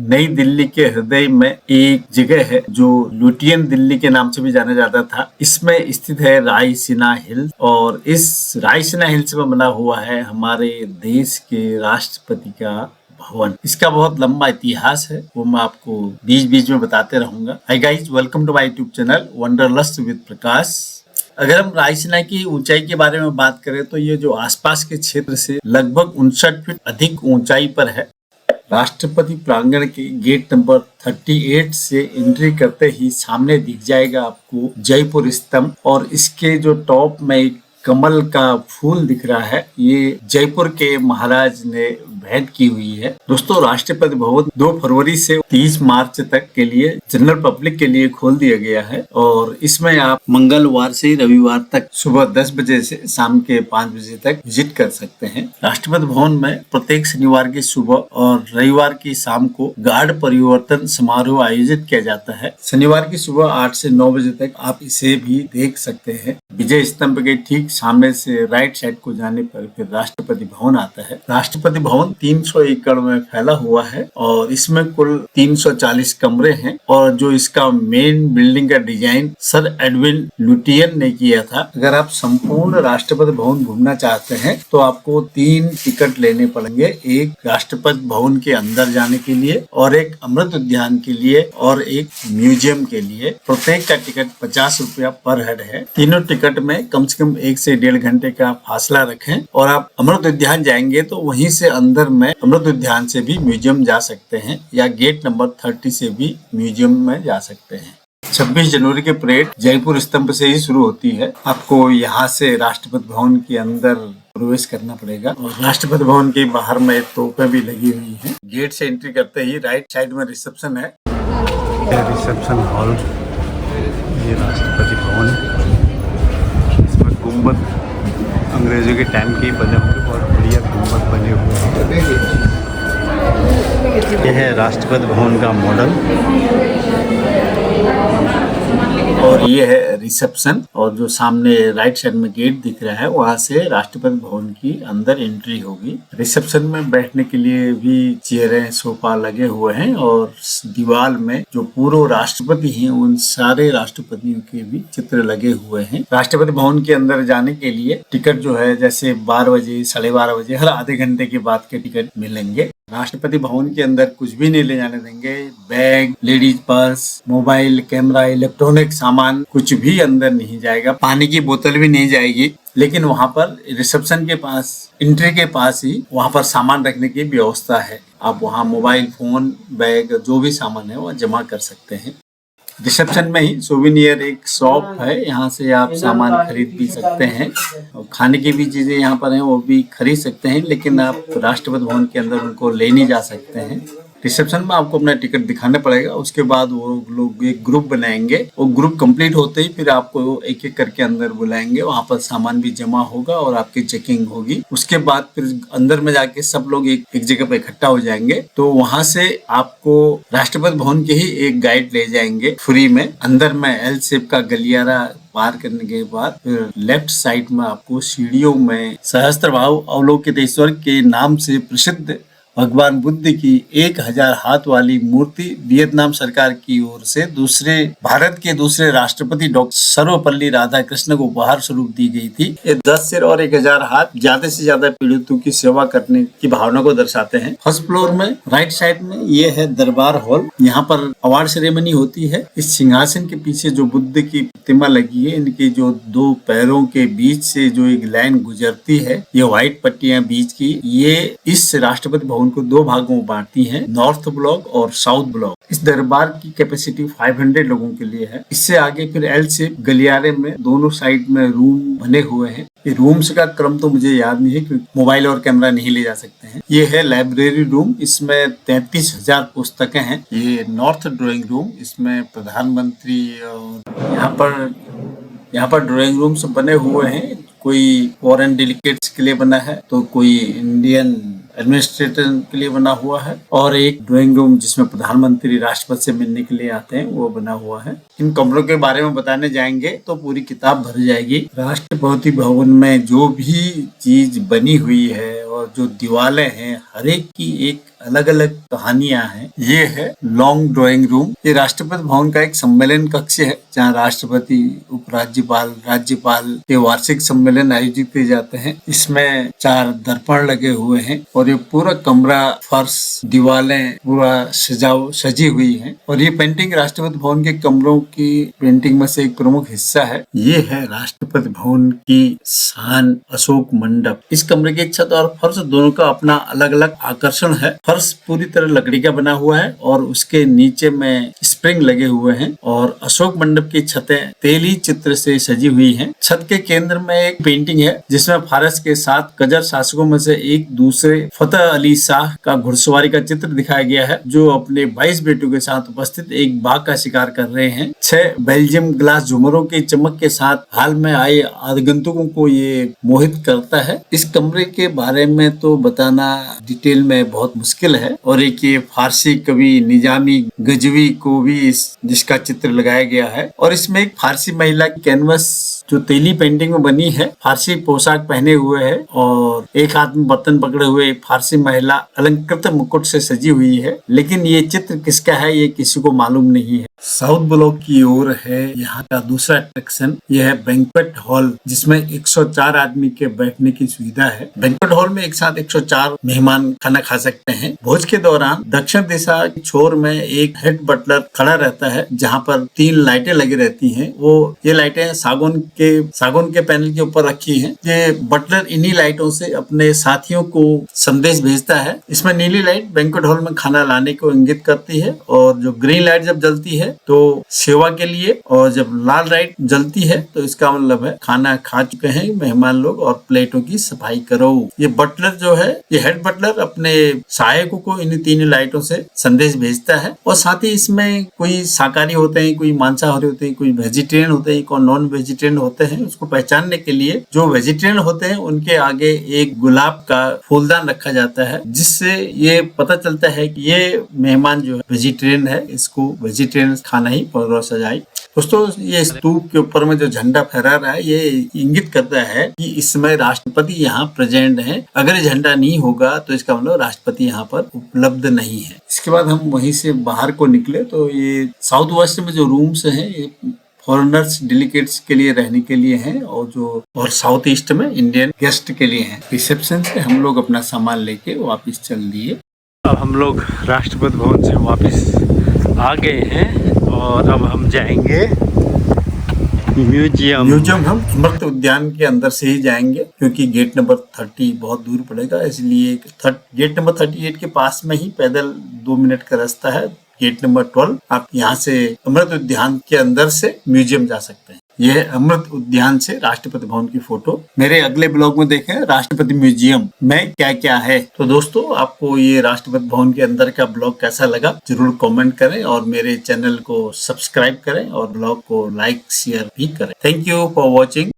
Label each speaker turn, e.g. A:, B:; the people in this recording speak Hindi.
A: नई दिल्ली के हृदय में एक जगह है जो लुटियन दिल्ली के नाम से भी जाना जाता था। इसमें स्थित है रायसीना हिल्स और इस रायसीना हिल्स में बना हुआ है हमारे देश के राष्ट्रपति का भवन। इसका बहुत लंबा इतिहास है, वो मैं आपको बीच बीच में बताते रहूंगा। Hi guys, welcome to my YouTube channel Wanderlust with Prakash. अगर हम रायसीना की ऊंचाई के बारे में बात करें तो ये जो आसपास के क्षेत्र से लगभग 59 फीट अधिक ऊंचाई पर है। राष्ट्रपति प्रांगण के गेट नंबर 38 से एंट्री करते ही सामने दिख जाएगा आपको जयपुर स्तंभ और इसके जो टॉप में एक कमल का फूल दिख रहा है, ये जयपुर के महाराज ने भेंट की हुई है। दोस्तों, राष्ट्रपति भवन 2 फरवरी से 30 मार्च तक के लिए जनरल पब्लिक के लिए खोल दिया गया है और इसमें आप मंगलवार से रविवार तक सुबह 10 बजे से शाम के 5 बजे तक विजिट कर सकते हैं। राष्ट्रपति भवन में प्रत्येक शनिवार की सुबह और रविवार की शाम को गार्ड परिवर्तन समारोह आयोजित किया जाता है। शनिवार की सुबह 8 से 9 बजे तक आप इसे भी देख सकते हैं। विजय स्तंभ के ठीक सामने से राइट साइड को जाने पर फिर राष्ट्रपति भवन आता है। राष्ट्रपति भवन 300 एकड़ में फैला हुआ है और इसमें कुल 340 कमरे हैं और जो इसका मेन बिल्डिंग का डिजाइन सर एडविन लुटियन ने किया था। अगर आप संपूर्ण राष्ट्रपति भवन घूमना चाहते हैं तो आपको 3 टिकट लेने पड़ेंगे, एक राष्ट्रपति भवन के अंदर जाने के लिए और एक अमृत उद्यान के लिए और एक म्यूजियम के लिए। प्रत्येक का टिकट 50 रुपया पर हेड है। तीनों टिकट में कम से कम 1 से 1.5 घंटे का फासला रखें और आप अमृत उद्यान जाएंगे तो वहीं से अंदर में अमृत उद्यान से भी म्यूजियम जा सकते हैं या गेट नंबर 30 से भी म्यूजियम में जा सकते हैं। 26 जनवरी के परेड जयपुर स्तंभ से ही शुरू होती है। आपको यहाँ से राष्ट्रपति भवन के अंदर प्रवेश करना पड़ेगा और राष्ट्रपति भवन के बाहर में तोपें भी लगी हुई हैं। गेट से एंट्री करते ही राइट साइड में रिसेप्शन है। रिसेप्शन हॉल, ये राष्ट्रपति भवन है। इसमें गुम्बद अंग्रेजों के टाइम के बने होंगे, बहुत बढ़िया गुम्बद बने हुए हैं। यह है राष्ट्रपति भवन का मॉडल और ये है रिसेप्शन और जो सामने राइट साइड में गेट दिख रहा है वहां से राष्ट्रपति भवन की अंदर एंट्री होगी। रिसेप्शन में बैठने के लिए भी चेयरें सोफा लगे हुए हैं और दीवार में जो पूर्व राष्ट्रपति हैं उन सारे राष्ट्रपतियों के भी चित्र लगे हुए हैं। राष्ट्रपति भवन के अंदर जाने के लिए टिकट जो है जैसे 12 बजे 12:30 बजे हर आधे घंटे के बाद के टिकट मिलेंगे। राष्ट्रपति भवन के अंदर कुछ भी नहीं ले जाने देंगे। Bag, ladies purse, mobile, camera, electronic सामान कुछ भी अंदर नहीं जाएगा। पानी की बोतल भी नहीं जाएगी। लेकिन वहाँ पर रिसेप्शन के पास, एंट्री के पास ही वहाँ पर सामान रखने की व्यवस्था है। आप वहाँ मोबाइल फोन, बैग, जो भी सामान है वो जमा कर सकते हैं। रिसेप्शन में ही सोविनियर एक शॉप है, यहाँ से आप सामान खरीद भी सकते हैं और खाने की भी चीजें यहाँ पर हैं वो भी खरीद सकते हैं, लेकिन आप राष्ट्रपति भवन के अंदर उनको ले नहीं जा सकते हैं। रिसेप्शन में आपको अपना टिकट दिखाना पड़ेगा, उसके बाद वो लोग एक ग्रुप बनाएंगे। वो ग्रुप कंप्लीट होते ही फिर आपको एक एक करके अंदर बुलाएंगे। वहाँ पर सामान भी जमा होगा और आपकी चेकिंग होगी। उसके बाद फिर अंदर में जाके सब लोग एक जगह पर इकट्ठा हो जाएंगे। तो वहाँ से आपको राष्ट्रपति भवन के ही एक गाइड ले जाएंगे फ्री में। अंदर में एल शेप का गलियारा पार करने के बाद फिर लेफ्ट साइड में आपको सीढ़ियों में सहस्त्रबाहु अवलोकितेश्वर के नाम से प्रसिद्ध भगवान बुद्ध की 1000 हाथ वाली मूर्ति वियतनाम सरकार की ओर से भारत के दूसरे राष्ट्रपति डॉक्टर सर्वपल्ली राधाकृष्ण को उपहार स्वरूप दी गई थी। ये 10 सिर और 1000 हाथ ज्यादा से ज्यादा पीड़ितों की सेवा करने की भावना को दर्शाते हैं। फर्स्ट फ्लोर में राइट साइड में ये है दरबार हॉल। यहाँ पर अवार्ड सेरेमनी होती है। इस सिंहासन के पीछे जो बुद्ध की प्रतिमा लगी है, इनके जो 2 पैरों के बीच से जो एक लाइन गुजरती है, ये व्हाइट पट्टियां बीच की, ये इस राष्ट्रपति भवन को 2 भागों में बांटती हैं, नॉर्थ ब्लॉक और साउथ ब्लॉक। इस दरबार की कैपेसिटी 500 लोगों के लिए है। इससे आगे फिर एल शेप गलियारे में दोनों साइड में रूम बने हुए हैं। ये रूम्स का क्रम तो मुझे याद नहीं है क्योंकि मोबाइल और कैमरा नहीं ले जा सकते हैं। ये है लाइब्रेरी रूम, इसमें 33,000 पुस्तकें हैं। ये नॉर्थ ड्राइंग रूम, इसमें प्रधानमंत्री और यहाँ पर ड्राइंग रूम्स बने हुए हैं। कोई फॉरेन डेलीगेट्स के लिए बना है तो कोई इंडियन एडमिनिस्ट्रेटर के लिए बना हुआ है और एक ड्राइंग रूम जिसमें प्रधानमंत्री राष्ट्रपति से मिलने के लिए आते हैं वो बना हुआ है। इन कमरों के बारे में बताने जाएंगे तो पूरी किताब भर जाएगी। राष्ट्रपति भवन में जो भी चीज बनी हुई है और जो दीवारें हैं, हर एक की एक अलग अलग कहानियां हैं। ये है लॉन्ग ड्राइंग रूम। ये राष्ट्रपति भवन का एक सम्मेलन कक्ष है जहाँ राष्ट्रपति, उपराज्यपाल, राज्यपाल के वार्षिक सम्मेलन आयोजित किए जाते हैं। इसमें 4 दर्पण लगे हुए हैं और ये पूरा कमरा, फर्श, दीवारें पूरा सजी हुई है। और ये पेंटिंग राष्ट्रपति भवन के कमरों की पेंटिंग में से एक प्रमुख हिस्सा है। ये है राष्ट्रपति भवन की शान, अशोक मंडप। इस कमरे की छत और फर्श दोनों का अपना अलग अलग आकर्षण है। फर्श पूरी तरह लकड़ी का बना हुआ है और उसके नीचे में स्प्रिंग लगे हुए हैं और अशोक मंडप की छतें तेली चित्र से सजी हुई हैं। छत के केंद्र में एक पेंटिंग है जिसमें फारस के 7 कजर शासकों में से एक दूसरे फतेह अली शाह का घुड़सवारी का चित्र दिखाया गया है, जो अपने 22 बेटों के साथ उपस्थित एक बाघ का शिकार कर रहे हैं। 6 बेल्जियम ग्लास झुमरों की चमक के साथ हाल में आए आगंतुकों को ये मोहित करता है। इस कमरे के बारे में तो बताना डिटेल में बहुत मुश्किल है। और एक ये फारसी कवि निजामी गजवी को भी जिसका चित्र लगाया गया है और इसमें एक फारसी महिला की कैनवस जो तेली पेंटिंग में बनी है, फारसी पोशाक पहने हुए है और एक हाथ में बर्तन पकड़े हुए फारसी महिला अलंकृत मुकुट से सजी हुई है। लेकिन ये चित्र किसका है ये किसी को मालूम नहीं है। साउथ ब्लॉक की ओर है यहाँ का दूसरा अट्रैक्शन। यह है बैंक्वेट हॉल, जिसमें 104 आदमी के बैठने की सुविधा है। बैंक्वेट हॉल में एक साथ 104 मेहमान खाना खा सकते हैं। भोज के दौरान दक्षिण दिशा की छोर में एक हेड बटलर खड़ा रहता है जहाँ पर 3 लाइटें लगी रहती हैं। ये लाइटें सागौन के पैनल के ऊपर रखी हैं। ये बटलर इन्हीं लाइटों से अपने साथियों को संदेश भेजता है। इसमें नीली लाइट बैंक्वेट हॉल में खाना लाने को इंगित करती है और जो ग्रीन लाइट जब जलती है तो सेवा के लिए, और जब लाल लाइट जलती है तो इसका मतलब है खाना खा चुके हैं मेहमान लोग और प्लेटों की सफाई करो। ये बटलर जो है, ये हेड बटलर अपने सहायकों को इन 3 लाइटों से संदेश भेजता है। और साथ ही इसमें कोई शाकाहारी होते हैं, कोई मांसाहारी होते हैं, कोई वेजिटेरियन होते हैं, कोई नॉन वेजिटेरियन होते हैं। उसको पहचानने के लिए जो वेजिटेरियन होते हैं उनके आगे एक गुलाब का फूलदान रखा जाता है, जिससे ये पता चलता है कि ये मेहमान जो है वेजिटेरियन है, इसको वेजिटेरियन खाना ही परोसा जाए। दोस्तों, ये स्तूप के ऊपर में जो झंडा फहरा रहा है ये इंगित करता है कि इसमें राष्ट्रपति यहाँ प्रेजेंट हैं। अगर ये झंडा नहीं होगा तो इसका मतलब राष्ट्रपति यहाँ पर उपलब्ध नहीं है। इसके बाद हम वहीं से बाहर को निकले तो ये साउथ वेस्ट में जो रूम्स हैं ये फॉरेनर्स, डेलीगेट्स के लिए रहने के लिए हैं और साउथ ईस्ट में इंडियन गेस्ट के लिए हैं। रिसेप्शन से हम लोग अपना सामान लेके वापस चल दिए। अब हम लोग राष्ट्रपति भवन से वापस आ गए हैं और अब हम जाएंगे म्यूजियम। हम अमृत उद्यान के अंदर से ही जाएंगे क्योंकि गेट नंबर 30 बहुत दूर पड़ेगा, इसलिए गेट नंबर 38 के पास में ही पैदल 2 मिनट का रास्ता है। गेट नंबर 12 आप यहाँ से अमृत उद्यान के अंदर से म्यूजियम जा सकते हैं। यह अमृत उद्यान से राष्ट्रपति भवन की फोटो। मेरे अगले ब्लॉग में देखें राष्ट्रपति म्यूजियम में क्या क्या है। तो दोस्तों, आपको ये राष्ट्रपति भवन के अंदर का ब्लॉग कैसा लगा जरूर कमेंट करें और मेरे चैनल को सब्सक्राइब करें और ब्लॉग को लाइक शेयर भी करें। Thank you for watching.